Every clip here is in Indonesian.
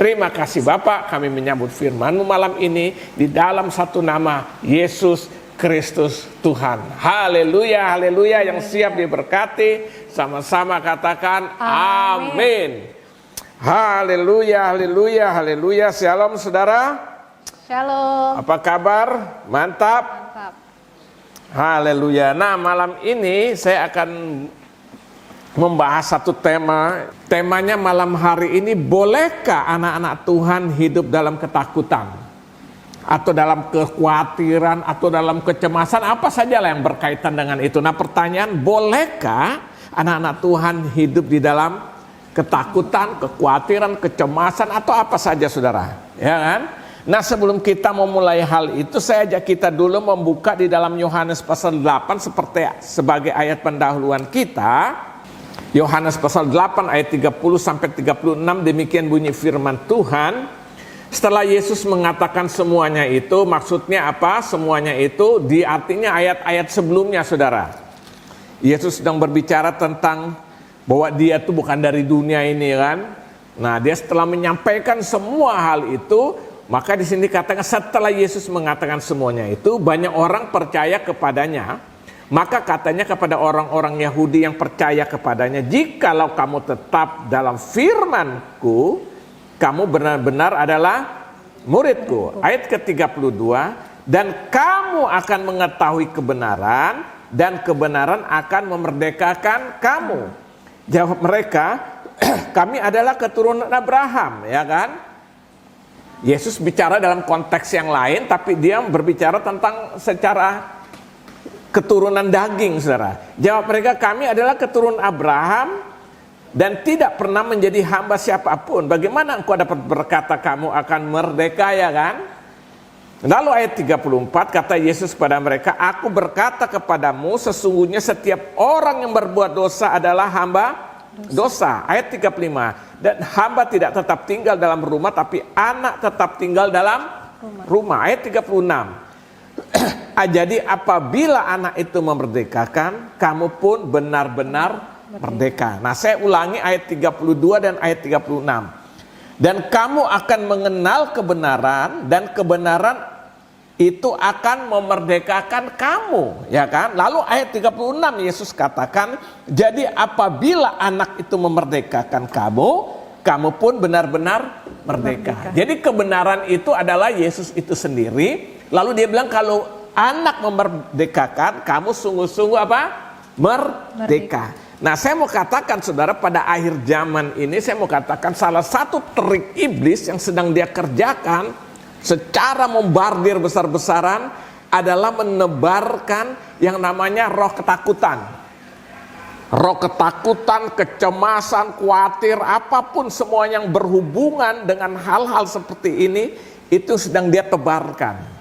Terima kasih Bapak, kami menyambut firman-Mu malam ini di dalam satu nama, Yesus Kristus Tuhan. Haleluya, haleluya. Yang siap diberkati, sama-sama katakan amin. Haleluya, haleluya, haleluya. Shalom saudara. Shalom. Apa kabar? Mantap. Mantap. Haleluya. Nah, malam ini saya akan membahas satu tema. Temanya malam hari ini, bolehkah anak-anak Tuhan hidup dalam ketakutan? Atau dalam kekhawatiran, atau dalam kecemasan, apa sajalah yang berkaitan dengan itu. Nah, pertanyaan, bolehkah anak-anak Tuhan hidup di dalam ketakutan, kekhawatiran, kecemasan, atau apa saja saudara? Ya kan? Nah, sebelum kita memulai hal itu, saya ajak kita dulu membuka di dalam Yohanes pasal 8 sebagai ayat pendahuluan kita. Yohanes pasal 8 ayat 30 sampai 36, demikian bunyi firman Tuhan. Setelah Yesus mengatakan semuanya itu, maksudnya apa? Semuanya itu diartinya ayat-ayat sebelumnya saudara. Yesus sedang berbicara tentang bahwa dia itu bukan dari dunia ini kan. Nah, dia setelah menyampaikan semua hal itu, maka di sini katakan setelah Yesus mengatakan semuanya itu, banyak orang percaya kepadanya. Maka katanya kepada orang-orang Yahudi yang percaya kepadanya, jikalau kamu tetap dalam firman-Ku, kamu benar-benar adalah muridku. Ayat ke-32, dan kamu akan mengetahui kebenaran, dan kebenaran akan memerdekakan kamu. Jawab mereka, kami adalah keturunan Abraham, ya kan? Yesus bicara dalam konteks yang lain, tapi dia berbicara tentang secara keturunan daging, saudara. Jawab mereka, kami adalah keturunan Abraham dan tidak pernah menjadi hamba siapapun. Bagaimana engkau dapat berkata kamu akan merdeka, ya kan? Lalu ayat 34 kata Yesus kepada mereka, aku berkata kepadamu, sesungguhnya setiap orang yang berbuat dosa adalah hamba dosa. Ayat 35, dan hamba tidak tetap tinggal dalam rumah, tapi anak tetap tinggal dalam rumah. Ayat 36, jadi apabila anak itu memerdekakan, kamu pun benar-benar merdeka. Nah, saya ulangi ayat 32 dan ayat 36. Dan kamu akan mengenal kebenaran, dan kebenaran itu akan memerdekakan kamu, ya kan? Lalu ayat 36 Yesus katakan, jadi apabila anak itu memerdekakan kamu, kamu pun benar-benar merdeka. Jadi kebenaran itu adalah Yesus itu sendiri. Lalu dia bilang kalau anak memerdekakan, kamu sungguh-sungguh apa? Merdeka. Nah, saya mau katakan saudara, pada akhir zaman ini saya mau katakan salah satu trik iblis yang sedang dia kerjakan secara membardir besar-besaran adalah menebarkan yang namanya roh ketakutan. Roh ketakutan, kecemasan, khawatir, apapun semua yang berhubungan dengan hal-hal seperti ini, itu sedang dia tebarkan.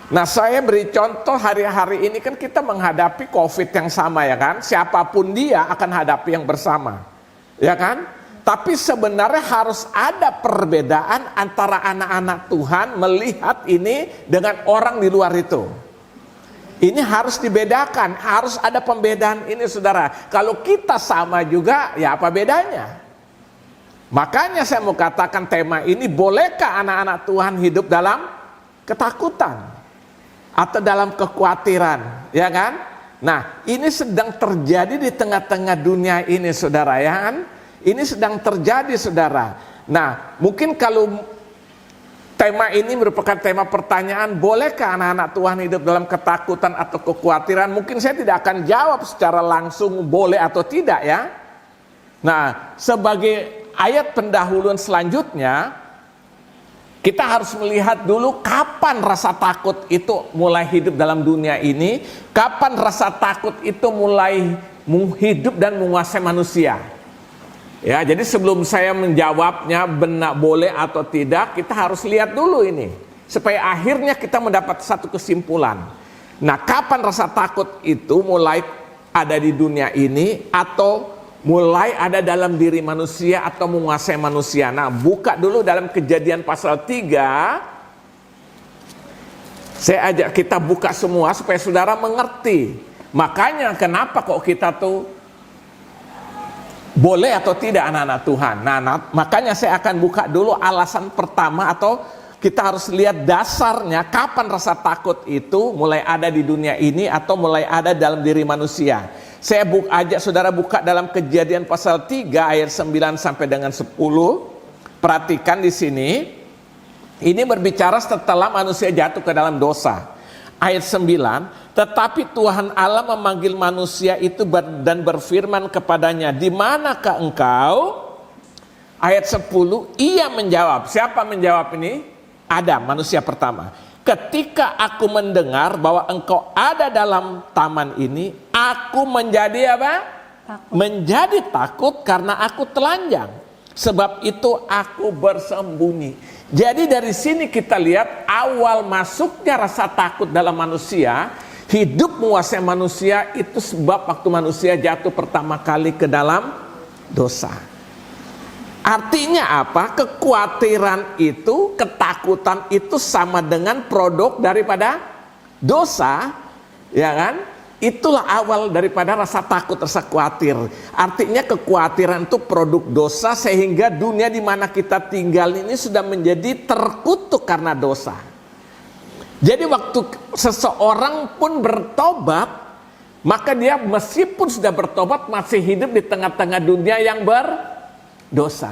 Nah, saya beri contoh hari-hari ini kan kita menghadapi COVID yang sama, ya kan? Siapapun dia akan hadapi yang bersama, ya kan? Tapi sebenarnya harus ada perbedaan antara anak-anak Tuhan melihat ini dengan orang di luar itu. Ini harus dibedakan, harus ada pembedaan ini saudara. Kalau kita sama juga, ya apa bedanya? Makanya saya mau katakan tema ini, bolehkah anak-anak Tuhan hidup dalam ketakutan? Atau dalam kekhawatiran, ya kan? Nah, ini sedang terjadi di tengah-tengah dunia ini, saudara, ya kan? Ini sedang terjadi, saudara. Nah, mungkin kalau tema ini merupakan tema pertanyaan, bolehkah anak-anak Tuhan hidup dalam ketakutan atau kekhawatiran? Mungkin saya tidak akan jawab secara langsung boleh atau tidak, ya. Nah, sebagai ayat pendahuluan selanjutnya, kita harus melihat dulu kapan rasa takut itu mulai hidup dalam dunia ini, kapan rasa takut itu mulai hidup dan menguasai manusia. Ya, jadi sebelum saya menjawabnya benar boleh atau tidak, kita harus lihat dulu ini supaya akhirnya kita mendapat satu kesimpulan. Nah, kapan rasa takut itu mulai ada di dunia ini atau mulai ada dalam diri manusia atau menguasai manusia. Nah, buka dulu dalam Kejadian pasal 3. Saya ajak kita buka semua supaya saudara mengerti. Makanya kenapa kok kita tuh Boleh atau tidak anak-anak Tuhan? Nah, makanya saya akan buka dulu alasan pertama, atau kita harus lihat dasarnya kapan rasa takut itu mulai ada di dunia ini atau mulai ada dalam diri manusia. Saya ajak saudara buka dalam Kejadian pasal 3 ayat 9 sampai dengan 10. Perhatikan di sini. Ini berbicara setelah manusia jatuh ke dalam dosa. Ayat 9, tetapi Tuhan Allah memanggil manusia itu dan berfirman kepadanya, di manakah engkau? Ayat 10, ia menjawab. Siapa menjawab ini? Adam, manusia pertama. Ketika aku mendengar bahwa engkau ada dalam taman ini, aku menjadi apa? Takut. Menjadi takut karena aku telanjang. Sebab itu aku bersembunyi. Jadi dari sini kita lihat awal masuknya rasa takut dalam manusia, hidup menguasai manusia itu sebab waktu manusia jatuh pertama kali ke dalam dosa. Artinya apa? Kekhawatiran itu, ketakutan itu sama dengan produk daripada dosa, ya kan? Itulah awal daripada rasa takut, rasa khawatir. Artinya kekhawatiran itu produk dosa, sehingga dunia di mana kita tinggal ini sudah menjadi terkutuk karena dosa. Jadi waktu seseorang pun bertobat, maka dia meskipun sudah bertobat masih hidup di tengah-tengah dunia yang berdosa.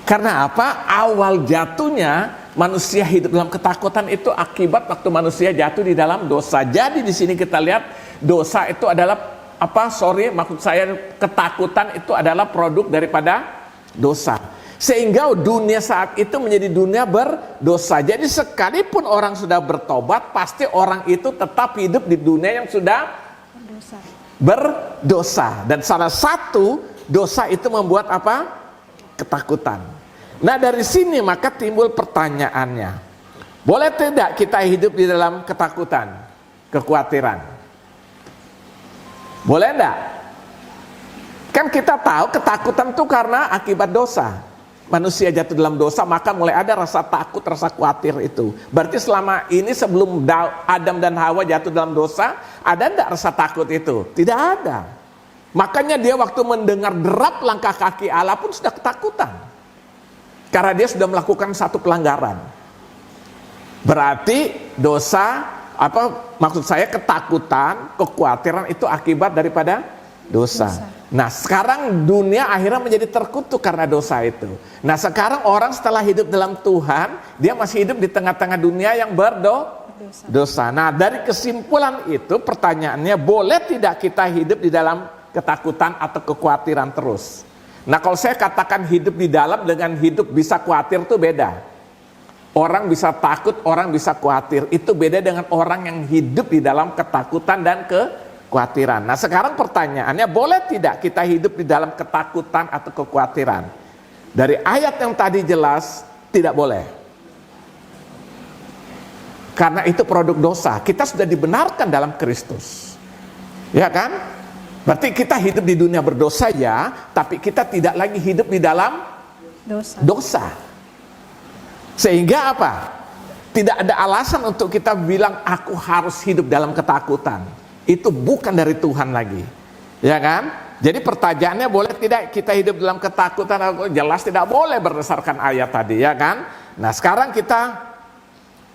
Karena apa? Awal jatuhnya manusia hidup dalam ketakutan itu akibat waktu manusia jatuh di dalam dosa. Jadi di sini kita lihat dosa itu adalah maksud saya ketakutan itu adalah produk daripada dosa. Sehingga dunia saat itu menjadi dunia berdosa. Jadi sekalipun orang sudah bertobat, pasti orang itu tetap hidup di dunia yang sudah berdosa. Dan salah satu dosa itu membuat apa? Ketakutan. Nah dari sini maka timbul pertanyaannya, boleh tidak kita hidup di dalam ketakutan, kekhawatiran? Boleh enggak? Kan kita tahu ketakutan itu karena akibat dosa. Manusia jatuh dalam dosa, maka mulai ada rasa takut, rasa khawatir itu. Berarti selama ini sebelum Adam dan Hawa jatuh dalam dosa, ada enggak rasa takut itu? Tidak ada. Makanya dia waktu mendengar derap langkah kaki Allah pun sudah ketakutan. Karena dia sudah melakukan satu pelanggaran. Berarti dosa, maksud saya ketakutan, kekhawatiran itu akibat daripada dosa. Nah sekarang dunia akhirnya menjadi terkutuk karena dosa itu. Nah sekarang orang setelah hidup dalam Tuhan, dia masih hidup di tengah-tengah dunia yang berdosa. Nah dari kesimpulan itu pertanyaannya, boleh tidak kita hidup di dalam ketakutan atau kekhawatiran terus? Nah kalau saya katakan hidup di dalam dengan hidup bisa khawatir itu beda. Orang bisa takut, orang bisa khawatir. Itu beda dengan orang yang hidup di dalam ketakutan dan kekhawatiran. Nah sekarang pertanyaannya, boleh tidak kita hidup di dalam ketakutan atau kekhawatiran? Dari ayat yang tadi jelas tidak boleh. Karena itu produk dosa. Kita sudah dibenarkan dalam Kristus. Ya kan? Berarti kita hidup di dunia berdosa ya, tapi kita tidak lagi hidup di dalam dosa. Sehingga apa? Tidak ada alasan untuk kita bilang aku harus hidup dalam ketakutan. Itu bukan dari Tuhan lagi. Ya kan? Jadi pertanyaannya, boleh tidak kita hidup dalam ketakutan? Jelas tidak boleh berdasarkan ayat tadi, ya kan? Nah sekarang kita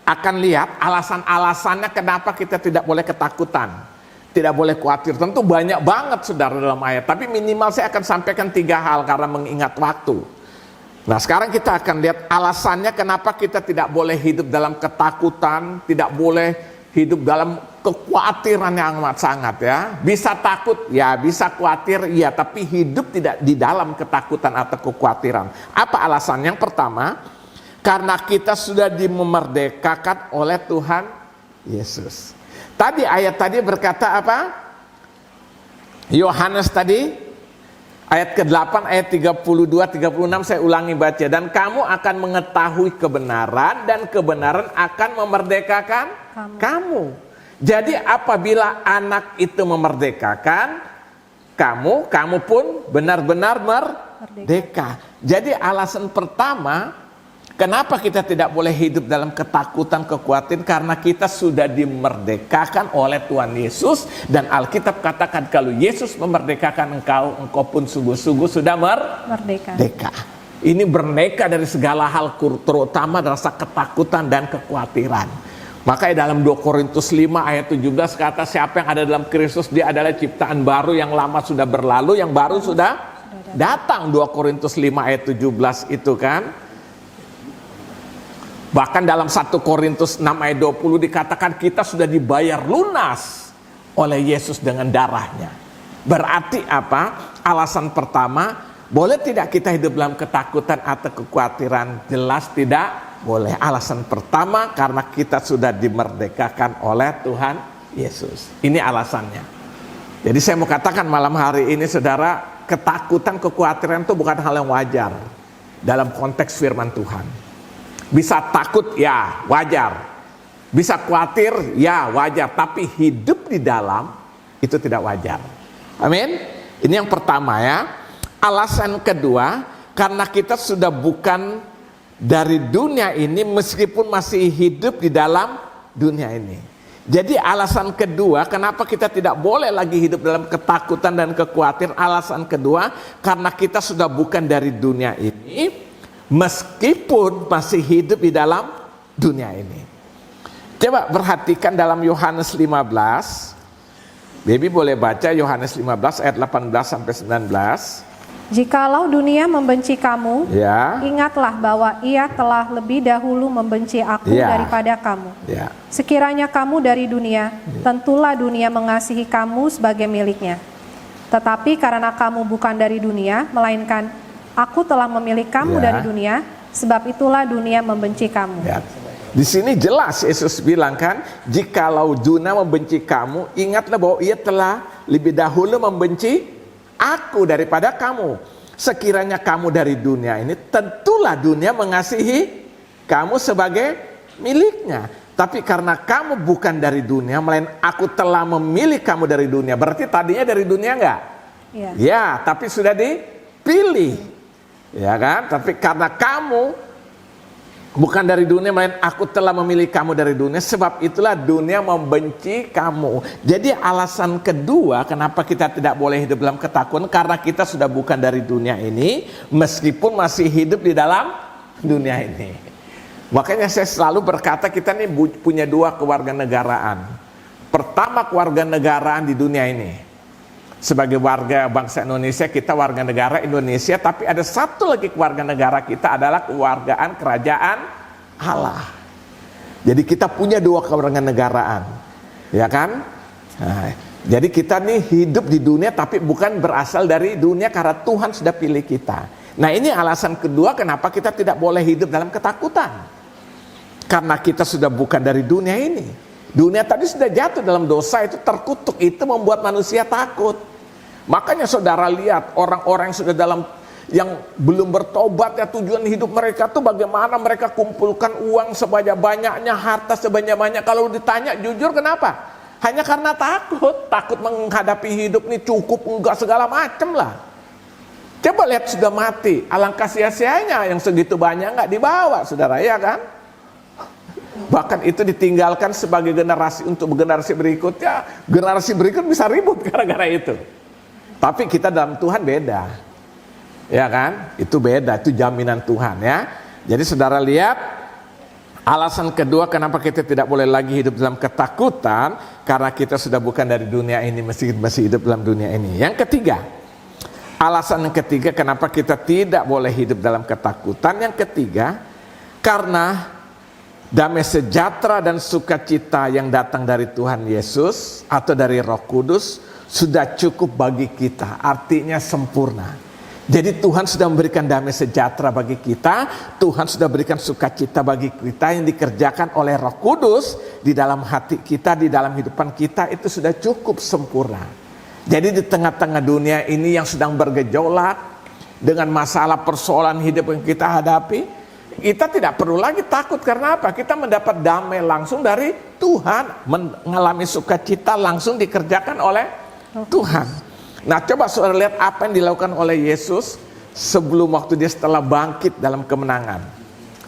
akan lihat alasan-alasannya kenapa kita tidak boleh ketakutan. Tidak boleh khawatir. Tentu banyak banget saudara dalam ayat. Tapi minimal saya akan sampaikan 3 hal karena mengingat waktu. Nah sekarang kita akan lihat alasannya kenapa kita tidak boleh hidup dalam ketakutan. Tidak boleh hidup dalam kekhawatiran yang amat sangat ya. Bisa takut ya, bisa khawatir ya. Tapi hidup tidak di dalam ketakutan atau kekhawatiran. Apa alasan? Yang pertama, karena kita sudah dimerdekakan oleh Tuhan Yesus. Tadi ayat tadi berkata apa? Yohanes tadi ayat ke-8 ayat 32 36 saya ulangi baca, dan kamu akan mengetahui kebenaran dan kebenaran akan memerdekakan kamu. Jadi apabila anak itu memerdekakan kamu pun benar-benar merdeka. Jadi alasan pertama Kenapa kita tidak boleh hidup dalam ketakutan, kekhawatiran? Karena kita sudah dimerdekakan oleh Tuhan Yesus. Dan Alkitab katakan kalau Yesus memerdekakan engkau, engkau pun sungguh-sungguh sudah merdeka. Ini merdeka dari segala hal, terutama rasa ketakutan dan kekhawatiran. Makanya dalam 2 Korintus 5 ayat 17 kata, siapa yang ada dalam Kristus, dia adalah ciptaan baru, yang lama sudah berlalu, yang baru sudah datang. 2 Korintus 5 ayat 17 itu kan. Bahkan dalam 1 Korintus 6 ayat 20 dikatakan kita sudah dibayar lunas oleh Yesus dengan darahnya. Berarti apa? Alasan pertama, boleh tidak kita hidup dalam ketakutan atau kekhawatiran? Jelas tidak boleh. Alasan pertama, karena kita sudah dimerdekakan oleh Tuhan Yesus. Ini alasannya. Jadi saya mau katakan malam hari ini saudara, ketakutan, kekhawatiran itu bukan hal yang wajar dalam konteks firman Tuhan. Bisa takut, ya wajar. Bisa khawatir, ya wajar. Tapi hidup di dalam, itu tidak wajar. Amin. Ini yang pertama ya. Alasan kedua, karena kita sudah bukan dari dunia ini, meskipun masih hidup di dalam dunia ini. Jadi alasan kedua, kenapa kita tidak boleh lagi hidup dalam ketakutan dan kekhawatiran. Alasan kedua, karena kita sudah bukan dari dunia ini, meskipun masih hidup di dalam dunia ini. Coba perhatikan dalam Yohanes 15. Baby boleh baca Yohanes 15 ayat 18 sampai 19. Jikalau dunia membenci kamu, Ya. ingatlah bahwa ia telah lebih dahulu membenci aku Ya. daripada kamu. Ya. Sekiranya kamu dari dunia, tentulah dunia mengasihi kamu sebagai miliknya. Tetapi karena kamu bukan dari dunia, melainkan aku telah memilih kamu Ya. dari dunia, sebab itulah dunia membenci kamu. Ya. Di sini jelas Yesus bilang kan, jikalau dunia membenci kamu, ingatlah bahwa ia telah lebih dahulu membenci aku daripada kamu. Sekiranya kamu dari dunia ini, tentulah dunia mengasihi kamu sebagai miliknya. Tapi karena kamu bukan dari dunia, melainkan aku telah memilih kamu dari dunia. Berarti tadinya dari dunia enggak? Ya. Ya, tapi sudah dipilih. Ya kan? Tapi karena kamu bukan dari dunia, melainkan aku telah memilih kamu dari dunia, sebab itulah dunia membenci kamu. Jadi alasan kedua kenapa kita tidak boleh hidup dalam ketakutan, karena kita sudah bukan dari dunia ini, meskipun masih hidup di dalam dunia ini. Makanya saya selalu berkata kita nih punya dua kewarganegaraan. Pertama, kewarganegaraan di dunia ini. Sebagai warga bangsa Indonesia, kita warga negara Indonesia, tapi ada satu lagi keluarga negara kita adalah kewargaan kerajaan Allah. Jadi kita punya dua kewarganegaraan, ya kan? Nah, jadi kita nih hidup di dunia tapi bukan berasal dari dunia, karena Tuhan sudah pilih kita. Nah, ini alasan kedua kenapa kita tidak boleh hidup dalam ketakutan. Karena kita sudah bukan dari dunia ini. Dunia tadi sudah jatuh dalam dosa, itu terkutuk, itu membuat manusia takut. Makanya saudara lihat orang-orang yang sudah yang belum bertobat, ya tujuan hidup mereka tuh bagaimana mereka kumpulkan uang sebanyak-banyaknya, harta sebanyak-banyak. Kalau ditanya jujur kenapa? Hanya karena takut menghadapi hidup nih, cukup enggak segala macem lah. Coba lihat sudah mati, alangkah sia-sianya yang segitu banyak enggak dibawa, saudara, ya kan? Bahkan itu ditinggalkan sebagai generasi untuk generasi berikutnya. Generasi berikut bisa ribut gara-gara itu. Tapi kita dalam Tuhan beda, ya kan? Itu beda, itu jaminan Tuhan ya. Jadi saudara lihat, alasan kedua kenapa kita tidak boleh lagi hidup dalam ketakutan, karena kita sudah bukan dari dunia ini, masih hidup dalam dunia ini. Yang ketiga, alasan yang ketiga kenapa kita tidak boleh hidup dalam ketakutan, yang ketiga, karena damai sejahtera dan sukacita yang datang dari Tuhan Yesus atau dari Roh Kudus sudah cukup bagi kita, artinya sempurna. Jadi Tuhan sudah memberikan damai sejahtera bagi kita, Tuhan sudah berikan sukacita bagi kita yang dikerjakan oleh Roh Kudus di dalam hati kita, di dalam hidupan kita, itu sudah cukup sempurna. Jadi di tengah-tengah dunia ini yang sedang bergejolak dengan masalah persoalan hidup yang kita hadapi, kita tidak perlu lagi takut. Karena apa? Kita mendapat damai langsung dari Tuhan, mengalami sukacita langsung dikerjakan oleh Tuhan. Nah, coba saudara lihat apa yang dilakukan oleh Yesus sebelum waktu dia setelah bangkit dalam kemenangan.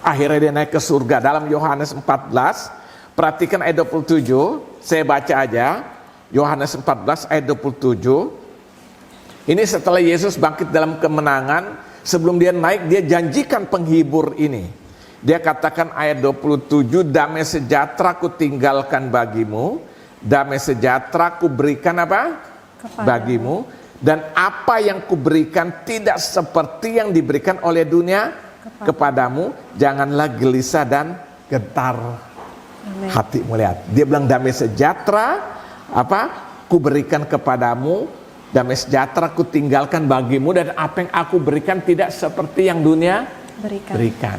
Akhirnya dia naik ke surga. Dalam Yohanes 14, perhatikan ayat 27, saya baca aja. Yohanes 14 ayat 27. Ini setelah Yesus bangkit dalam kemenangan, sebelum dia naik, dia janjikan penghibur ini. Dia katakan ayat 27, damai sejahtera ku tinggalkan bagimu, damai sejahtera ku berikan apa? Bagimu, dan apa yang kuberikan tidak seperti yang diberikan oleh dunia kepadamu. Janganlah gelisah dan gentar hatimu. Lihat, dia bilang damai sejahtera apa? Kuberikan kepadamu, damai sejahtera ku tinggalkan bagimu, dan apa yang aku berikan tidak seperti yang dunia berikan.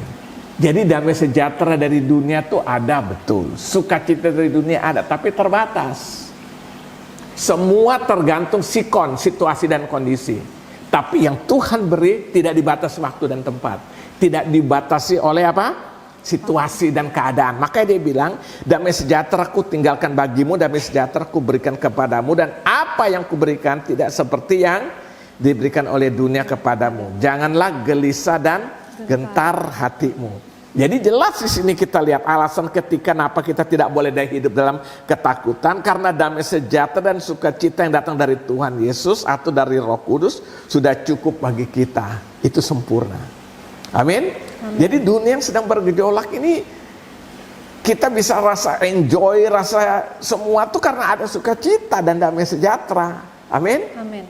Jadi damai sejahtera dari dunia tuh ada, betul. Sukacita dari dunia ada, tapi terbatas. Semua tergantung sikon, situasi dan kondisi. Tapi yang Tuhan beri tidak dibatasi waktu dan tempat. Tidak dibatasi oleh apa? Situasi dan keadaan. Makanya dia bilang, damai sejahtera ku tinggalkan bagimu, damai sejahtera ku berikan kepadamu, dan apa yang ku berikan tidak seperti yang diberikan oleh dunia kepadamu. Janganlah gelisah dan gentar hatimu. Jadi jelas di sini kita lihat alasan ketika kenapa kita tidak boleh hidup dalam ketakutan, karena damai sejahtera dan sukacita yang datang dari Tuhan Yesus atau dari Roh Kudus sudah cukup bagi kita. Itu sempurna. Amin. Jadi dunia yang sedang bergejolak ini kita bisa rasa enjoy, rasa semua tuh karena ada sukacita dan damai sejahtera. Amin. Amin.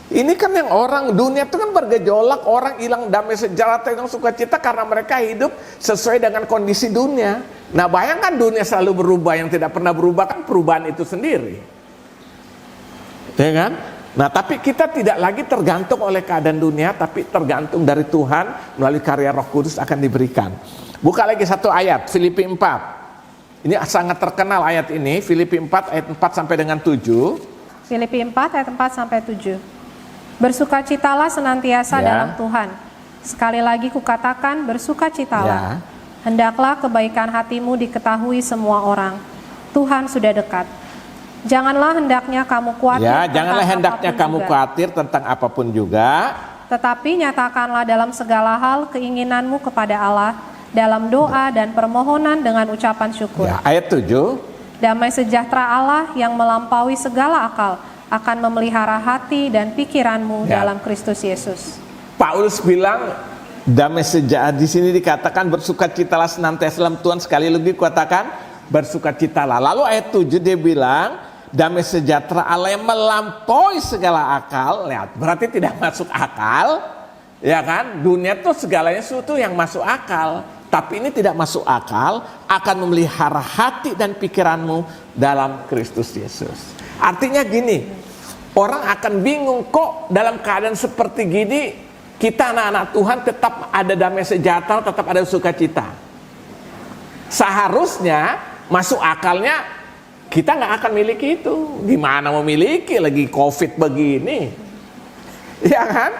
Ini kan yang orang dunia itu kan bergejolak, orang hilang damai sejahtera, hilang sukacita karena mereka hidup sesuai dengan kondisi dunia. Nah, bayangkan dunia selalu berubah, yang tidak pernah berubah kan perubahan itu sendiri. Ya kan? Nah, tapi kita tidak lagi tergantung oleh keadaan dunia, tapi tergantung dari Tuhan melalui karya Roh Kudus akan diberikan. Buka lagi satu ayat, Filipi 4. Ini sangat terkenal ayat ini, Filipi 4 ayat 4 sampai dengan 7. Filipi 4 ayat 4 sampai 7. Bersukacitalah senantiasa dalam Tuhan. Sekali lagi kukatakan, bersukacitalah. Hendaklah kebaikan hatimu diketahui semua orang. Tuhan sudah dekat. Janganlah hendaknya kamu khawatir. Janganlah hendaknya kamu khawatir tentang apapun juga. Tetapi nyatakanlah dalam segala hal keinginanmu kepada Allah dalam doa dan permohonan dengan ucapan syukur. Ayat 7. Damai sejahtera Allah yang melampaui segala akal akan memelihara hati dan pikiranmu dalam Kristus Yesus. Paulus bilang damai sejahtera, di sini dikatakan bersukacitalah senantiasa dalam Tuhan, sekali lagi katakan bersukacitalah. Lalu ayat 7 dia bilang damai sejahtera Allah yang melampaui segala akal. Lihat, berarti tidak masuk akal. Ya kan? Dunia itu segalanya sesuatu yang masuk akal. Tapi ini tidak masuk akal, akan memelihara hati dan pikiranmu dalam Kristus Yesus. Artinya gini, orang akan bingung, kok dalam keadaan seperti gini kita anak-anak Tuhan tetap ada damai sejahtera, tetap ada sukacita. Seharusnya masuk akalnya kita nggak akan miliki itu. Gimana memiliki lagi COVID begini? Ya kan?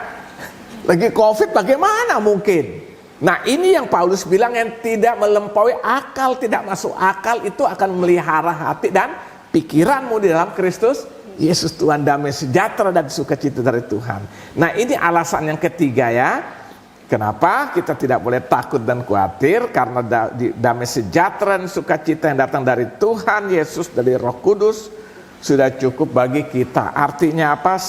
Lagi COVID bagaimana mungkin? Nah, ini yang Paulus bilang, yang tidak melampaui akal, tidak masuk akal, itu akan memelihara hati dan pikiranmu di dalam Kristus Yesus Tuhan, damai sejahtera dan sukacita dari Tuhan. Nah, ini alasan yang ketiga ya. Kenapa kita tidak boleh takut dan khawatir? Karena damai sejahtera dan sukacita yang datang dari Tuhan Yesus, dari Roh Kudus sudah cukup bagi kita. Artinya apa?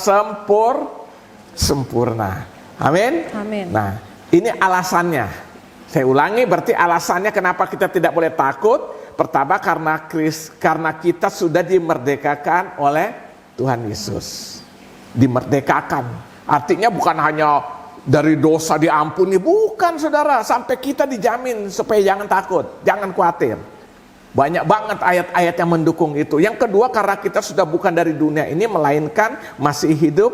Sempurna. Amin. Amin. Nah, ini alasannya. Saya ulangi, berarti alasannya kenapa kita tidak boleh takut. Pertama, karena kita sudah dimerdekakan oleh Tuhan Yesus. Dimerdekakan. Artinya bukan hanya dari dosa diampuni, bukan saudara. Sampai kita dijamin supaya jangan takut, jangan khawatir. Banyak banget ayat-ayat yang mendukung itu. Yang kedua, karena kita sudah bukan dari dunia ini, melainkan masih hidup,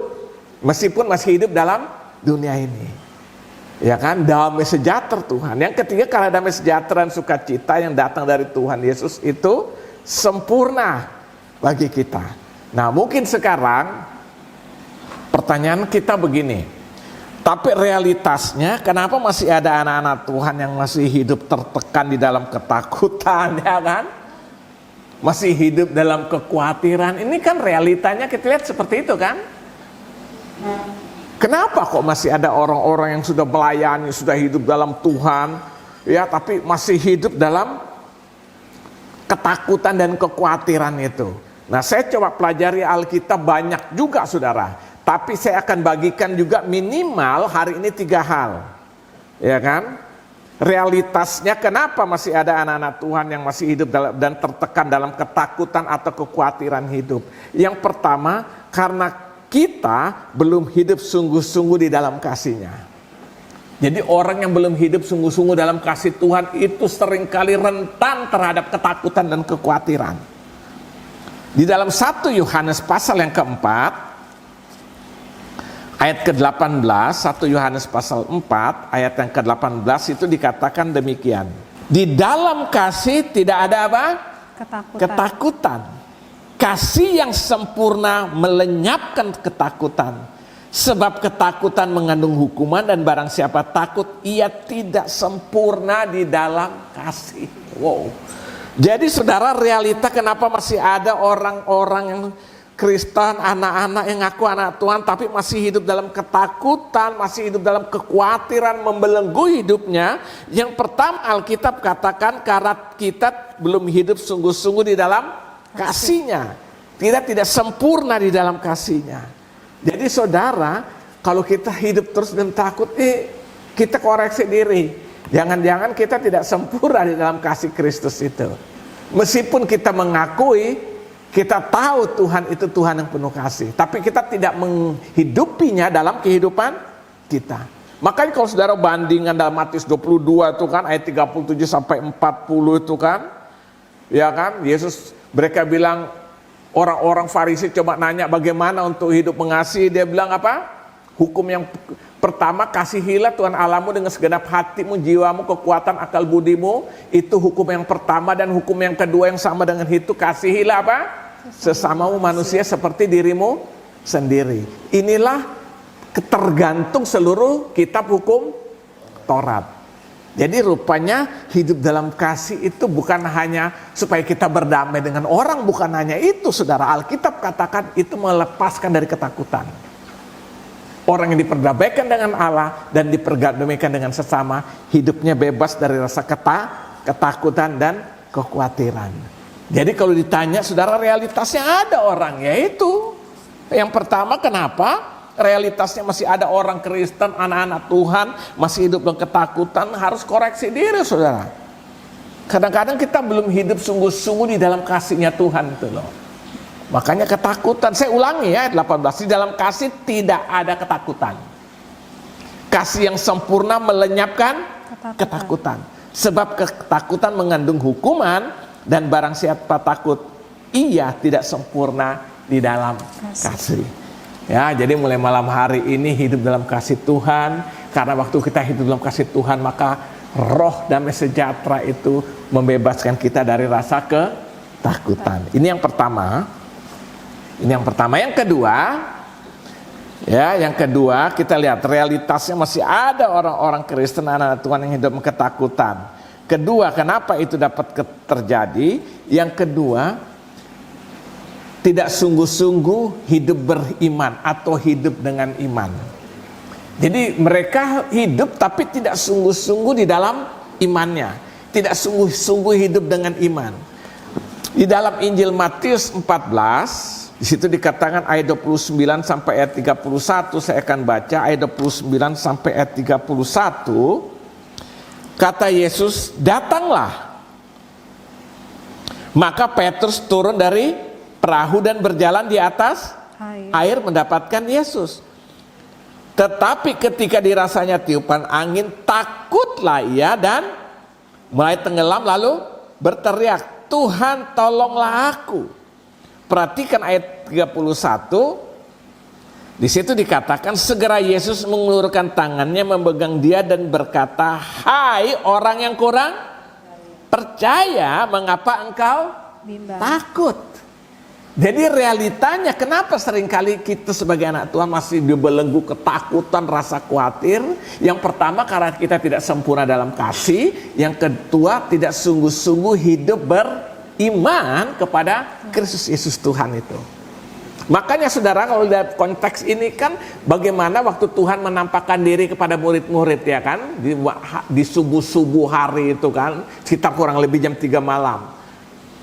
meskipun masih hidup dalam dunia ini. Ya kan, damai sejahtera Tuhan. Yang ketiga, karena damai sejahtera dan sukacita yang datang dari Tuhan Yesus itu sempurna bagi kita. Nah, mungkin sekarang pertanyaan kita begini, tapi realitasnya kenapa masih ada anak-anak Tuhan yang masih hidup tertekan di dalam ketakutan, ya kan? Masih hidup dalam kekhawatiran. Ini kan realitanya kita lihat seperti itu kan? Kenapa kok masih ada orang-orang yang sudah melayani, sudah hidup dalam Tuhan, ya, tapi masih hidup dalam ketakutan dan kekhawatiran itu. Nah, saya coba pelajari Alkitab banyak juga saudara, tapi saya akan bagikan juga minimal hari ini 3 hal, ya kan? Realitasnya kenapa masih ada anak-anak Tuhan yang masih hidup dan tertekan dalam ketakutan atau kekhawatiran hidup. Yang pertama, karena kita belum hidup sungguh-sungguh di dalam kasih-Nya. Jadi orang yang belum hidup sungguh-sungguh dalam kasih Tuhan itu seringkali rentan terhadap ketakutan dan kekhawatiran. Di dalam 1 Yohanes pasal yang keempat, ayat ke-18, 1 Yohanes pasal 4, ayat yang ke-18 itu dikatakan demikian. Di dalam kasih tidak ada apa? Ketakutan. Kasih yang sempurna melenyapkan ketakutan. Sebab ketakutan mengandung hukuman dan barang siapa takut ia tidak sempurna di dalam kasih. Wow. Jadi saudara, realita kenapa masih ada orang-orang yang Kristen, anak-anak yang ngaku anak Tuhan tapi masih hidup dalam ketakutan, masih hidup dalam kekhawatiran membelenggu hidupnya. Yang pertama Alkitab katakan karena kita belum hidup sungguh-sungguh di dalam kasih-Nya. Kita tidak sempurna di dalam kasih-Nya. Jadi saudara, kalau kita hidup terus dan takut, kita koreksi diri. Jangan-jangan kita tidak sempurna di dalam kasih Kristus itu. Meskipun kita mengakui, kita tahu Tuhan itu Tuhan yang penuh kasih, tapi kita tidak menghidupinya dalam kehidupan kita. Makanya kalau saudara bandingkan dalam Matius 22 itu kan, ayat 37 sampai 40 itu kan, ya kan, Yesus, mereka bilang, orang-orang Farisi coba nanya bagaimana untuk hidup mengasihi. Dia bilang apa? Hukum yang pertama, kasihilah Tuhan Allahmu dengan segenap hatimu, jiwamu, kekuatan, akal budimu. Itu hukum yang pertama. Dan hukum yang kedua yang sama dengan itu, kasihilah apa? Sesamamu manusia seperti dirimu sendiri. Inilah ketergantung seluruh kitab hukum Taurat. Jadi rupanya hidup dalam kasih itu bukan hanya supaya kita berdamai dengan orang, bukan hanya itu saudara. Alkitab katakan itu melepaskan dari ketakutan. Orang yang diperdamaikan dengan Allah dan diperdamaikan dengan sesama, hidupnya bebas dari rasa ketakutan dan kekhawatiran. Jadi kalau ditanya saudara, realitasnya ada orang, yaitu yang pertama, kenapa? Realitasnya masih ada orang Kristen, anak-anak Tuhan masih hidup dalam ketakutan. Harus koreksi diri saudara. Kadang-kadang kita belum hidup sungguh-sungguh di dalam kasih-Nya Tuhan itu loh. Makanya ketakutan, saya ulangi ya ayat 18, di dalam kasih tidak ada ketakutan. Kasih yang sempurna melenyapkan ketakutan. Sebab ketakutan mengandung hukuman dan barang siapa takut ia tidak sempurna di dalam kasih. Ya, jadi mulai malam hari ini hidup dalam kasih Tuhan. Karena waktu kita hidup dalam kasih Tuhan, maka roh damai sejahtera itu membebaskan kita dari rasa ketakutan. Ini yang pertama. Yang kedua, ya, yang kedua kita lihat realitasnya masih ada orang-orang Kristen, anak Tuhan yang hidup ketakutan. Kedua, kenapa itu dapat terjadi? Yang kedua, tidak sungguh-sungguh hidup beriman atau hidup dengan iman. Jadi mereka hidup tapi tidak sungguh-sungguh di dalam imannya. Tidak sungguh-sungguh hidup dengan iman. Di dalam Injil Matius 14, di situ dikatakan ayat 29 sampai ayat 31, saya akan baca ayat 29 sampai ayat 31. Kata Yesus, "Datanglah." Maka Petrus turun dari perahu dan berjalan di atas air mendapatkan Yesus. Tetapi ketika dirasanya tiupan angin, takutlah ia dan mulai tenggelam lalu berteriak, "Tuhan, tolonglah aku." Perhatikan ayat 31. Di situ dikatakan segera Yesus mengulurkan tangannya memegang dia dan berkata, "Hai orang yang kurang percaya, mengapa engkau takut?" Jadi realitanya kenapa seringkali kita sebagai anak Tuhan masih dibelenggu ketakutan, rasa khawatir. Yang pertama karena kita tidak sempurna dalam kasih. Yang kedua tidak sungguh-sungguh hidup beriman kepada Kristus Yesus Tuhan itu. Makanya saudara, kalau lihat konteks ini kan bagaimana waktu Tuhan menampakkan diri kepada murid-murid ya kan, di subuh-subuh hari itu kan, sekitar kurang lebih jam 3 malam.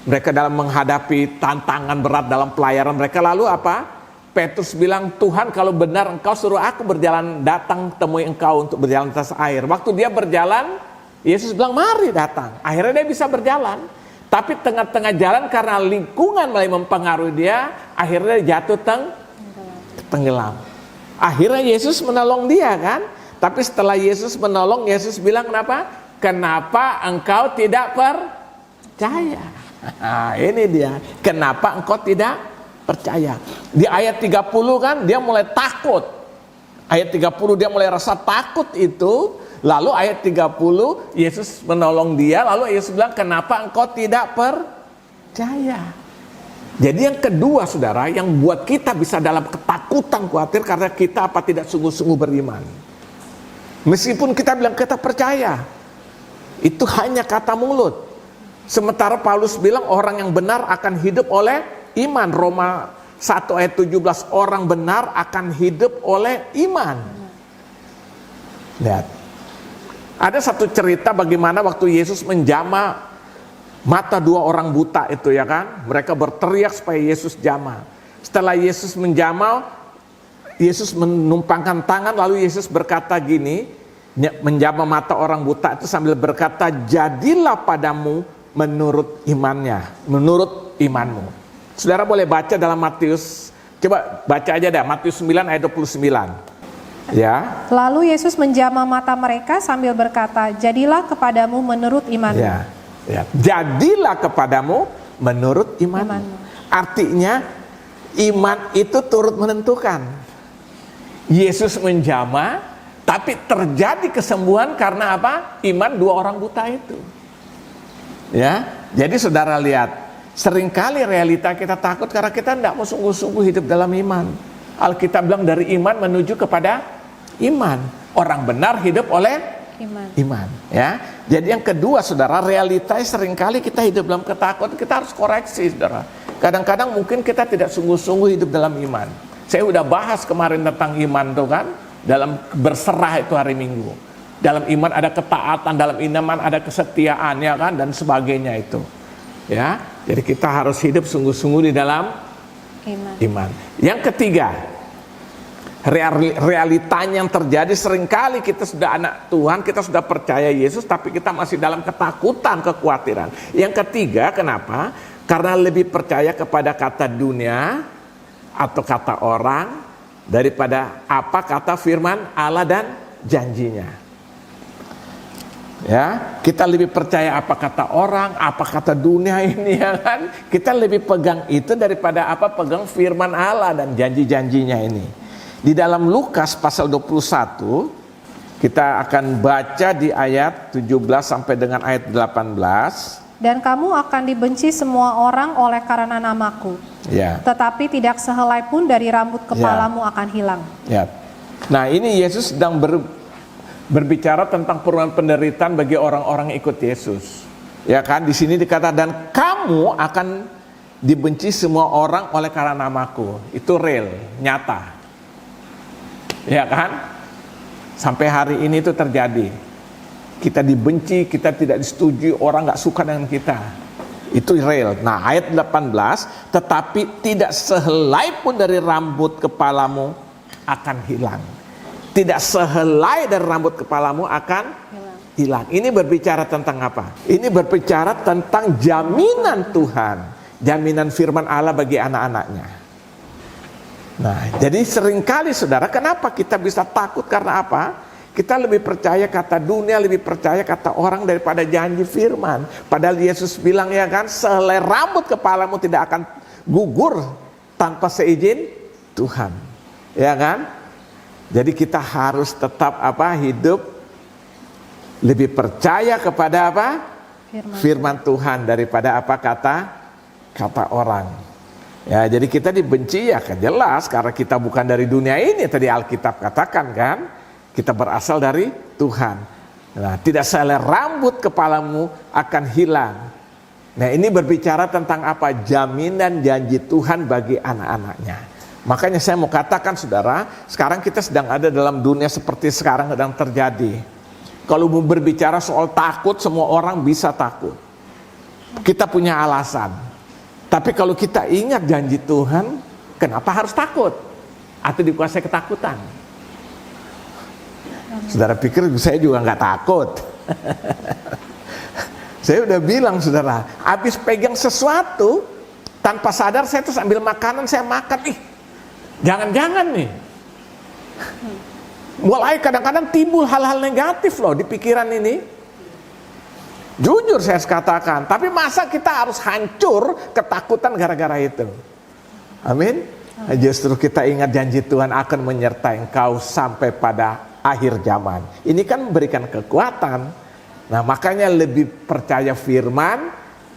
Mereka dalam menghadapi tantangan berat dalam pelayaran mereka, lalu apa? Petrus bilang, Tuhan kalau benar engkau suruh aku berjalan, datang temui engkau untuk berjalan atas air. Waktu dia berjalan, Yesus bilang mari datang. Akhirnya dia bisa berjalan. Tapi tengah-tengah jalan karena lingkungan mulai mempengaruhi dia, akhirnya dia jatuh tenggelam. Akhirnya Yesus menolong dia kan. Tapi setelah Yesus menolong, Yesus bilang kenapa? Kenapa engkau tidak percaya? Nah, ini dia. Kenapa engkau tidak percaya? Di ayat 30 kan dia mulai takut. Ayat 30 dia mulai rasa takut itu. Lalu ayat 30 Yesus menolong dia. Lalu Yesus bilang, kenapa engkau tidak percaya? Jadi yang kedua saudara, yang buat kita bisa dalam ketakutan, khawatir karena kita apa tidak sungguh-sungguh beriman. Meskipun kita bilang kita percaya, itu hanya kata mulut. Sementara Paulus bilang orang yang benar akan hidup oleh iman. Roma 1 ayat 17, orang benar akan hidup oleh iman. Lihat. Ada satu cerita bagaimana waktu Yesus menjamah mata 2 orang buta itu ya kan. Mereka berteriak supaya Yesus jamah. Setelah Yesus menjamah, Yesus menumpangkan tangan, lalu Yesus berkata gini, menjamah mata orang buta itu sambil berkata, jadilah padamu menurut imannya, menurut imanmu. Saudara boleh baca dalam Matius, coba baca aja dah, Matius 9 ayat 29. Ya. Lalu Yesus menjamah mata mereka sambil berkata, jadilah kepadamu menurut imanmu. Ya, ya. Jadilah kepadamu menurut imanmu. Artinya iman itu turut menentukan. Yesus menjamah, tapi terjadi kesembuhan karena apa? Iman 2 orang buta itu. Ya, jadi saudara lihat, seringkali realita kita takut karena kita tidak mau sungguh-sungguh hidup dalam iman. Alkitab bilang dari iman menuju kepada iman. Orang benar hidup oleh iman. Ya. Jadi yang kedua saudara, realitanya seringkali kita hidup dalam ketakutan. Kita harus koreksi saudara. Kadang-kadang mungkin kita tidak sungguh-sungguh hidup dalam iman. Saya udah bahas kemarin tentang iman tuh kan, dalam berserah itu hari Minggu. Dalam iman ada ketaatan, dalam iman ada kesetiaan ya kan, dan sebagainya itu. Ya. Jadi kita harus hidup sungguh-sungguh di dalam iman. Yang ketiga, realitanya yang terjadi seringkali kita sudah anak Tuhan, kita sudah percaya Yesus, tapi kita masih dalam ketakutan, kekhawatiran. Yang ketiga, kenapa? Karena lebih percaya kepada kata dunia atau kata orang daripada apa kata firman Allah dan janjinya. Ya, kita lebih percaya apa kata orang, apa kata dunia ini ya kan? Kita lebih pegang itu daripada apa pegang firman Allah dan janji-janjinya ini. Di dalam Lukas pasal 21 kita akan baca di ayat 17 sampai dengan ayat 18. Dan kamu akan dibenci semua orang oleh karena namaku. Ya. Tetapi tidak sehelai pun dari rambut kepalamu akan hilang. Ya. Nah, ini Yesus sedang berbicara tentang perubahan penderitaan bagi orang-orang yang ikut Yesus. Ya kan? Di sini dikatakan dan kamu akan dibenci semua orang oleh karena namaku. Itu real, nyata. Ya kan? Sampai hari ini itu terjadi. Kita dibenci, kita tidak disetujui, orang gak suka dengan kita. Itu real. Nah ayat 18, tetapi tidak sehelai pun dari rambut kepalamu akan hilang. Tidak sehelai dari rambut kepalamu akan hilang. Ini berbicara tentang apa? Ini berbicara tentang jaminan Tuhan, jaminan firman Allah bagi anak-anaknya. Nah, jadi seringkali saudara, kenapa kita bisa takut karena apa? Kita lebih percaya kata dunia, lebih percaya kata orang daripada janji firman. Padahal Yesus bilang ya kan, sehelai rambut kepalamu tidak akan gugur tanpa seizin Tuhan. Ya kan? Jadi kita harus tetap apa? Hidup lebih percaya kepada apa? Firman Tuhan daripada apa kata orang. Ya, jadi kita dibenci ya kan jelas karena kita bukan dari dunia ini, tadi Alkitab katakan kan, kita berasal dari Tuhan. Nah, tidak sehelai rambut kepalamu akan hilang. Nah, ini berbicara tentang apa? Jaminan janji Tuhan bagi anak-anaknya. Makanya saya mau katakan saudara, sekarang kita sedang ada dalam dunia seperti sekarang sedang terjadi. Kalau mau berbicara soal takut, semua orang bisa takut. Kita punya alasan. Tapi kalau kita ingat janji Tuhan, kenapa harus takut? Atau dikuasai ketakutan? Saudara pikir saya juga nggak takut. Saya udah bilang saudara, habis pegang sesuatu, tanpa sadar saya terus ambil makanan, saya makan. Jangan-jangan nih. Mulai kadang-kadang timbul hal-hal negatif loh di pikiran ini. Jujur saya katakan, tapi masa kita harus hancur ketakutan gara-gara itu? Amin. Justru kita ingat janji Tuhan akan menyertai engkau sampai pada akhir zaman. Ini kan memberikan kekuatan. Nah, makanya lebih percaya firman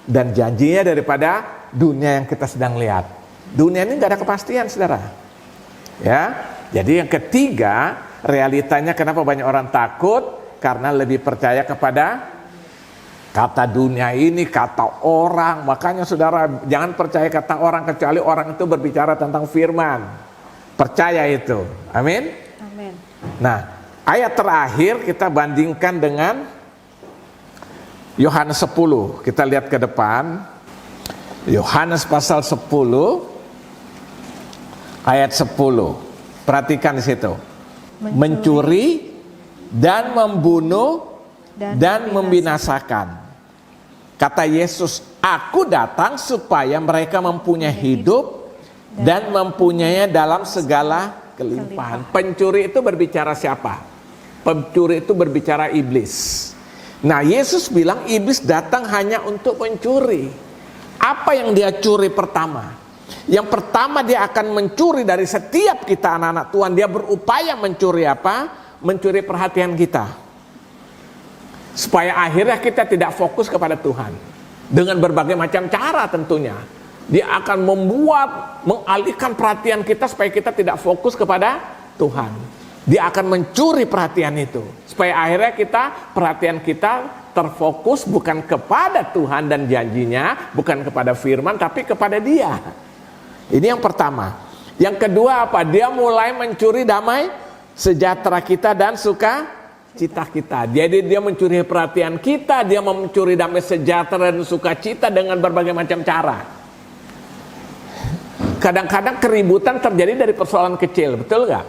dan janjinya daripada dunia yang kita sedang lihat. Dunia ini gak ada kepastian, saudara. Ya, jadi yang ketiga, realitanya kenapa banyak orang takut? Karena lebih percaya kepada kata dunia ini, kata orang. Makanya saudara, jangan percaya kata orang kecuali orang itu berbicara tentang firman. Percaya itu. Amin. Amin. Nah, ayat terakhir kita bandingkan dengan Yohanes 10. Kita lihat ke depan. Yohanes pasal 10 ayat 10. Perhatikan di situ. Mencuri dan membunuh dan membinasakan. Kata Yesus, aku datang supaya mereka mempunyai hidup dan mempunyainya dalam segala kelimpahan. Pencuri itu berbicara siapa? Pencuri itu berbicara iblis. Nah, Yesus bilang iblis datang hanya untuk mencuri. Apa yang dia curi pertama? Yang pertama, dia akan mencuri dari setiap kita anak-anak Tuhan. Dia berupaya mencuri apa? Mencuri perhatian kita. Supaya akhirnya kita tidak fokus kepada Tuhan. Dengan berbagai macam cara tentunya. Dia akan mengalihkan perhatian kita supaya kita tidak fokus kepada Tuhan. Dia akan mencuri perhatian itu. Supaya akhirnya perhatian kita terfokus bukan kepada Tuhan dan janjinya, bukan kepada firman, tapi kepada dia. Ini yang pertama. Yang kedua apa? Dia mulai mencuri damai sejahtera kita dan sukacita kita. Jadi dia mencuri perhatian kita, dia mencuri damai sejahtera dan sukacita dengan berbagai macam cara. Kadang-kadang keributan terjadi dari persoalan kecil, betul gak?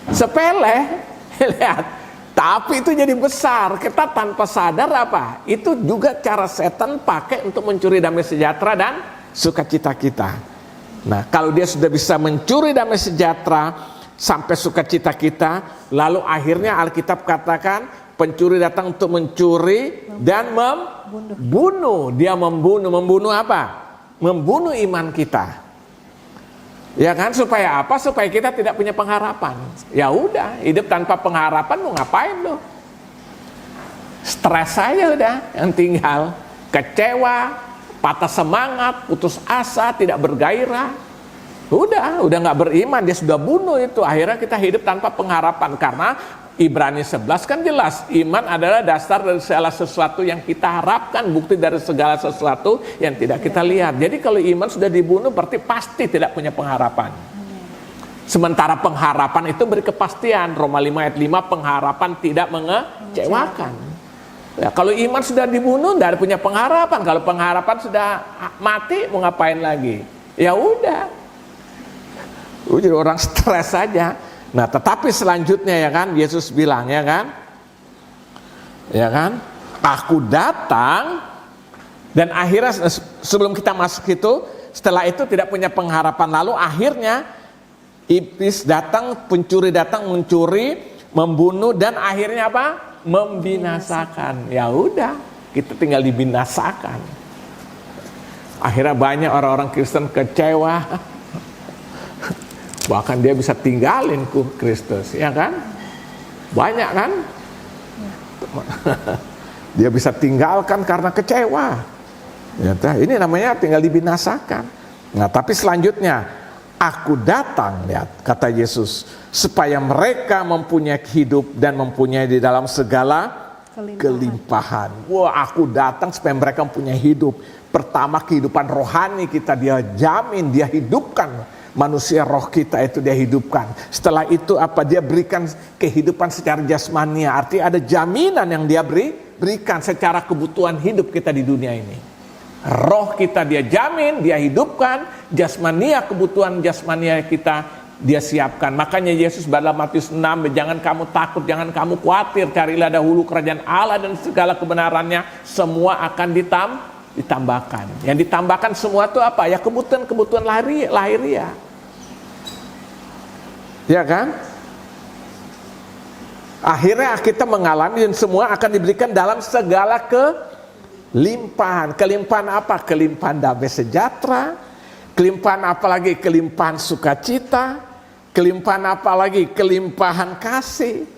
Sepele, lihat. Tapi itu jadi besar. Kita tanpa sadar apa? Itu juga cara setan pakai untuk mencuri damai sejahtera dan sukacita kita. Nah, kalau dia sudah bisa mencuri damai sejahtera sampai sukacita kita, lalu akhirnya Alkitab katakan pencuri datang untuk mencuri dan membunuh. Dia membunuh apa? Membunuh iman kita. Ya kan, supaya apa? Supaya kita tidak punya pengharapan. Ya udah, hidup tanpa pengharapan mau ngapain lo? Stres aja udah yang tinggal. Kecewa, patah semangat, putus asa, tidak bergairah. Udah nggak beriman, dia sudah bunuh itu. Akhirnya kita hidup tanpa pengharapan. Karena Ibrani 11 kan jelas, iman adalah dasar dari segala sesuatu yang kita harapkan, bukti dari segala sesuatu yang tidak kita lihat. Jadi kalau iman sudah dibunuh berarti pasti tidak punya pengharapan. Sementara pengharapan itu beri kepastian. Roma 5 ayat 5, pengharapan tidak mengecewakan. Ya, kalau iman sudah dibunuh tidak punya pengharapan. Kalau pengharapan sudah mati mau ngapain lagi? Ya udah. Jadi orang stres saja. Nah, tetapi selanjutnya ya kan, Yesus bilang ya kan, aku datang, dan akhirnya sebelum kita masuk itu, setelah itu tidak punya pengharapan, lalu akhirnya iblis datang, pencuri datang mencuri, membunuh, dan akhirnya apa? Membinasakan. Ya udah, kita tinggal dibinasakan. Akhirnya banyak orang-orang Kristen kecewa. Bahkan dia bisa tinggalin Kristus, ya kan? Banyak kan? Dia bisa tinggalkan karena kecewa. Ya, ini namanya tinggal dibinasakan. Nah, tapi selanjutnya, aku datang, lihat, kata Yesus, supaya mereka mempunyai hidup dan mempunyai di dalam segala kelimpahan. Wah, aku datang supaya mereka punya hidup. Pertama, kehidupan rohani kita dia jamin, dia hidupkan. Manusia roh kita itu dia hidupkan. Setelah itu apa? Dia berikan kehidupan secara jasmania. Artinya ada jaminan yang dia berikan secara kebutuhan hidup kita di dunia ini. Roh kita dia jamin, dia hidupkan. Jasmania, kebutuhan jasmania kita dia siapkan. Makanya Yesus dalam Matius 6, jangan kamu takut, jangan kamu khawatir, carilah dahulu kerajaan Allah dan segala kebenarannya, semua akan ditambahkan. Yang ditambahkan semua itu apa? Ya kebutuhan lahiriah. Ya kan? Akhirnya kita mengalami dan semua akan diberikan dalam segala kelimpahan. Kelimpahan apa? Kelimpahan damai sejahtera. Kelimpahan apa lagi? Kelimpahan sukacita. Kelimpahan apa lagi? Kelimpahan kasih.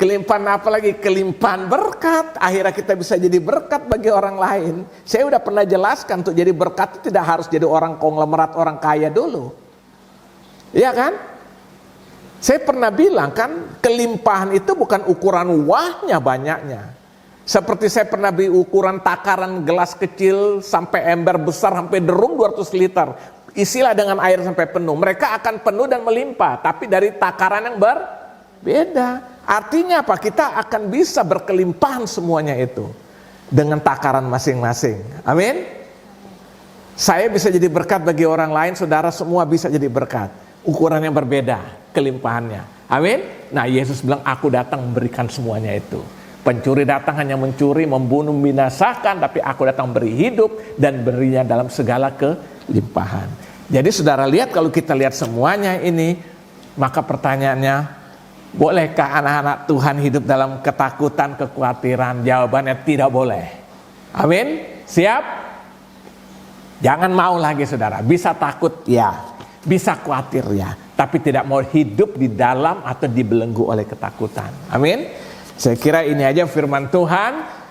Kelimpahan apa lagi? Kelimpahan berkat. Akhirnya kita bisa jadi berkat bagi orang lain. Saya udah pernah jelaskan, untuk jadi berkat itu tidak harus jadi orang konglomerat, orang kaya dulu. Iya kan? Saya pernah bilang kan, kelimpahan itu bukan ukuran wahnya banyaknya. Seperti saya pernah beli ukuran takaran gelas kecil sampai ember besar sampai derung 200 liter. Isilah dengan air sampai penuh. Mereka akan penuh dan melimpah, tapi dari takaran yang berbeda. Artinya apa? Kita akan bisa berkelimpahan semuanya itu dengan takaran masing-masing. Amin. Saya bisa jadi berkat bagi orang lain, saudara semua bisa jadi berkat. Ukuran yang berbeda kelimpahannya. Amin. Nah, Yesus bilang, aku datang memberikan semuanya itu. Pencuri datang hanya mencuri, membunuh, membinasakan, tapi aku datang beri hidup dan berinya dalam segala kelimpahan. Jadi saudara lihat, kalau kita lihat semuanya ini, maka pertanyaannya, bolehkah anak-anak Tuhan hidup dalam ketakutan, kekhawatiran? Jawabannya tidak boleh. Amin. Siap? Jangan mau lagi saudara. Bisa takut ya, bisa khawatir ya, tapi tidak mau hidup di dalam atau dibelenggu oleh ketakutan. Amin. Saya kira ini aja firman Tuhan.